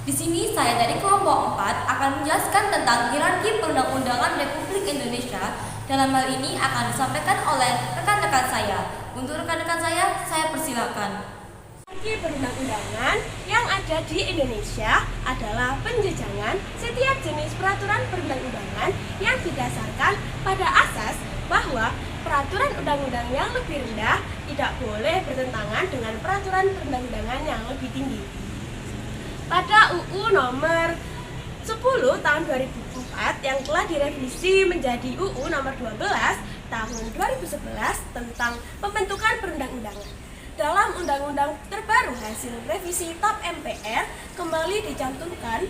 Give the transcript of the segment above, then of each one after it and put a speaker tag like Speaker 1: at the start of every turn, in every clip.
Speaker 1: Di sini saya dari kelompok 4 akan menjelaskan tentang hierarki perundang-undangan Republik Indonesia. Dalam hal ini akan disampaikan oleh rekan-rekan saya. Untuk rekan-rekan saya persilakan.
Speaker 2: Hierarki perundang-undangan yang ada di Indonesia adalah penjejangan setiap jenis peraturan perundang-undangan yang didasarkan pada asas bahwa peraturan undang-undang yang lebih rendah tidak boleh bertentangan dengan peraturan perundang-undangan yang lebih tinggi. Pada UU nomor 10 tahun 2004 yang telah direvisi menjadi UU nomor 12 tahun 2011 tentang pembentukan perundang-undangan. Dalam undang-undang terbaru hasil revisi TAP MPR kembali dicantumkan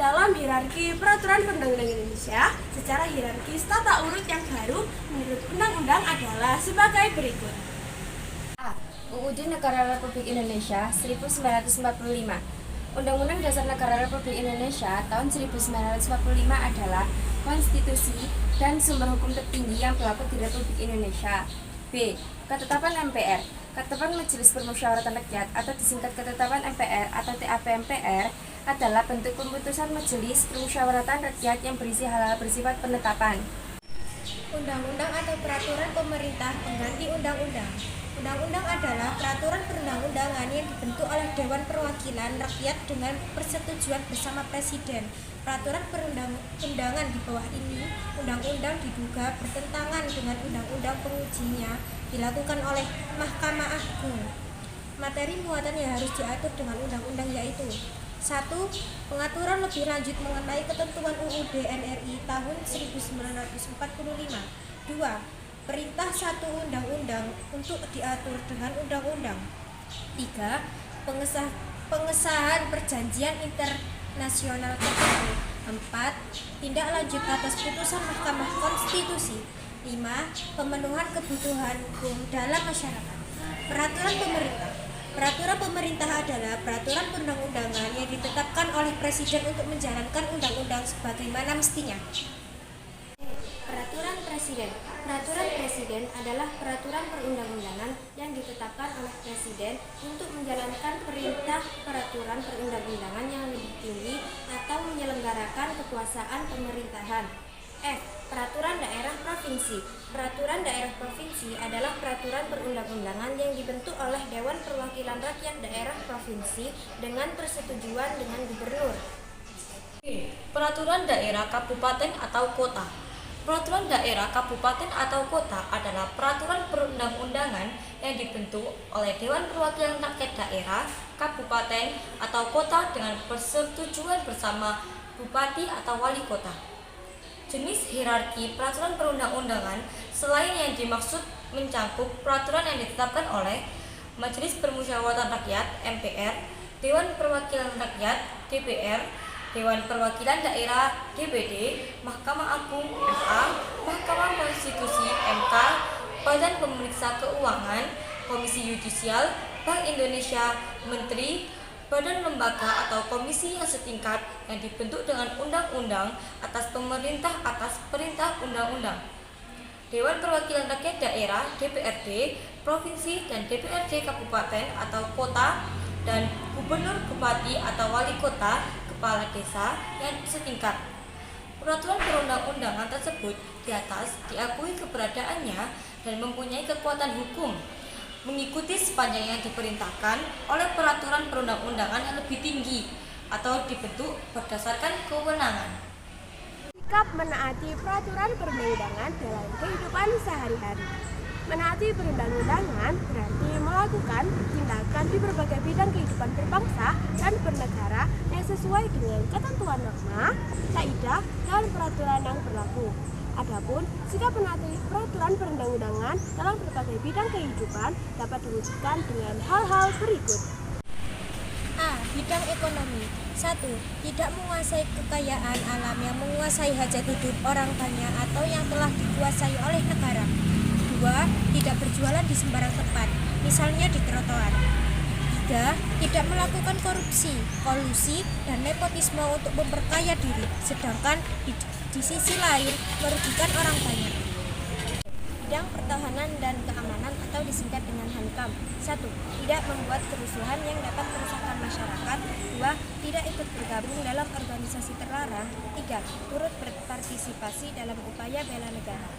Speaker 2: dalam hierarki peraturan perundang-undangan Indonesia secara hierarkis tata urut yang baru menurut undang-undang adalah sebagai berikut.
Speaker 3: A. UUD Negara Republik Indonesia 1945. Undang-Undang Dasar Negara Republik Indonesia tahun 1945 adalah konstitusi dan sumber hukum tertinggi yang berlaku di Republik Indonesia. B. Ketetapan MPR. Ketetapan Majelis Permusyawaratan Rakyat atau disingkat Ketetapan MPR atau TAP MPR adalah bentuk keputusan Majelis Permusyawaratan Rakyat yang berisi hal-hal bersifat penetapan.
Speaker 4: Undang-undang atau peraturan pemerintah pengganti undang-undang. Undang-undang adalah peraturan perundang-undangan yang dibentuk oleh Dewan Perwakilan Rakyat dengan persetujuan bersama Presiden. Peraturan perundang-undangan di bawah ini, undang-undang diduga bertentangan dengan undang-undang pengujinya dilakukan oleh Mahkamah Agung. Materi muatan yang harus diatur dengan undang-undang yaitu 1. Pengaturan lebih lanjut mengenai ketentuan UUD NRI tahun 1945. 2. Perintah satu undang-undang untuk diatur dengan undang-undang. 3. Pengesahan perjanjian internasional tertentu. 4. Tindak lanjut atas putusan Mahkamah Konstitusi. 5. Pemenuhan kebutuhan hukum dalam masyarakat. Peraturan pemerintah. Peraturan pemerintah adalah peraturan perundang-undangan yang ditetapkan oleh Presiden untuk menjalankan undang-undang sebagaimana mestinya.
Speaker 3: Peraturan Presiden. Peraturan Presiden adalah peraturan perundang-undangan yang ditetapkan oleh Presiden untuk menjalankan perintah peraturan perundang-undangan yang lebih tinggi atau menyelenggarakan kekuasaan pemerintahan. F. Peraturan daerah provinsi. Peraturan daerah provinsi adalah peraturan perundang-undangan yang dibentuk oleh Dewan Perwakilan Rakyat Daerah Provinsi dengan persetujuan dengan gubernur.
Speaker 1: Peraturan daerah kabupaten atau kota. Peraturan daerah kabupaten atau kota adalah peraturan perundang-undangan yang dibentuk oleh Dewan Perwakilan Rakyat Daerah, kabupaten atau kota dengan persetujuan bersama bupati atau wali kota. Jenis hierarki peraturan perundang-undangan selain yang dimaksud mencakup peraturan yang ditetapkan oleh Majelis Permusyawaratan Rakyat (MPR), Dewan Perwakilan Rakyat (DPR), Dewan Perwakilan Daerah (DPD), Mahkamah Agung (MA), Mahkamah Konstitusi (MK), Badan Pemeriksa Keuangan, Komisi Yudisial, Bank Indonesia, Menteri, badan lembaga atau komisi yang setingkat yang dibentuk dengan undang-undang atas pemerintah atas perintah undang-undang. Dewan Perwakilan Rakyat Daerah (DPRD) Provinsi dan DPRD Kabupaten atau Kota dan Gubernur, Bupati atau Wali Kota, Kepala Desa yang setingkat. Peraturan perundang-undangan tersebut di atas diakui keberadaannya dan mempunyai kekuatan hukum, mengikuti sepanjang yang diperintahkan oleh peraturan perundang-undangan yang lebih tinggi atau dibentuk berdasarkan kewenangan.
Speaker 2: Sikap menaati peraturan perundang-undangan dalam kehidupan sehari-hari. Menaati perundang-undangan berarti melakukan tindakan di berbagai bidang kehidupan berbangsa dan bernegara yang sesuai dengan ketentuan norma, kaidah, dan peraturan yang berlaku. Adapun sikap menaati peraturan perundang-undangan dalam berbagai bidang kehidupan dapat diwujudkan dengan hal-hal berikut.
Speaker 4: Bidang ekonomi. 1. Tidak menguasai kekayaan alam yang menguasai hajat hidup orang banyak atau yang telah dikuasai oleh negara. 2. Tidak berjualan di sembarang tempat, misalnya di trotoar. 3. Tidak melakukan korupsi, kolusi, dan nepotisme untuk memperkaya diri, sedangkan di sisi lain merugikan orang banyak. Bidang pertahanan dan keamanan atau disingkat dengan Hankam. 1. Tidak membuat kerusuhan yang dapat merusakkan masyarakat. 2. Tidak ikut bergabung dalam organisasi terlarang. 3. Turut berpartisipasi dalam upaya bela negara.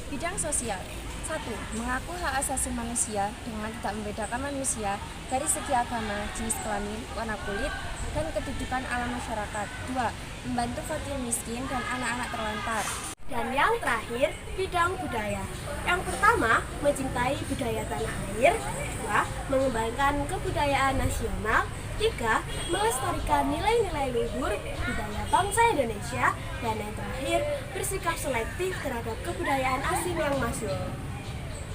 Speaker 3: Bidang sosial. 1. Mengaku hak asasi manusia dengan tidak membedakan manusia dari segi agama, jenis kelamin, warna kulit, dan kedudukan alam masyarakat. 2. Membantu fakir miskin dan anak-anak terlantar.
Speaker 2: Dan yang terakhir, bidang budaya. Yang pertama, mencintai budaya tanah air. 2. Mengembangkan kebudayaan nasional. 3. Melestarikan nilai-nilai luhur budaya bangsa Indonesia. Dan yang terakhir, bersikap selektif terhadap kebudayaan asing yang masuk.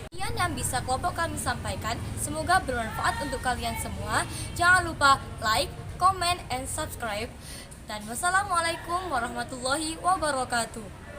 Speaker 1: Sekian yang bisa kelompok kami sampaikan. Semoga bermanfaat untuk kalian semua. Jangan lupa like, comment, and subscribe. Dan wassalamualaikum warahmatullahi wabarakatuh.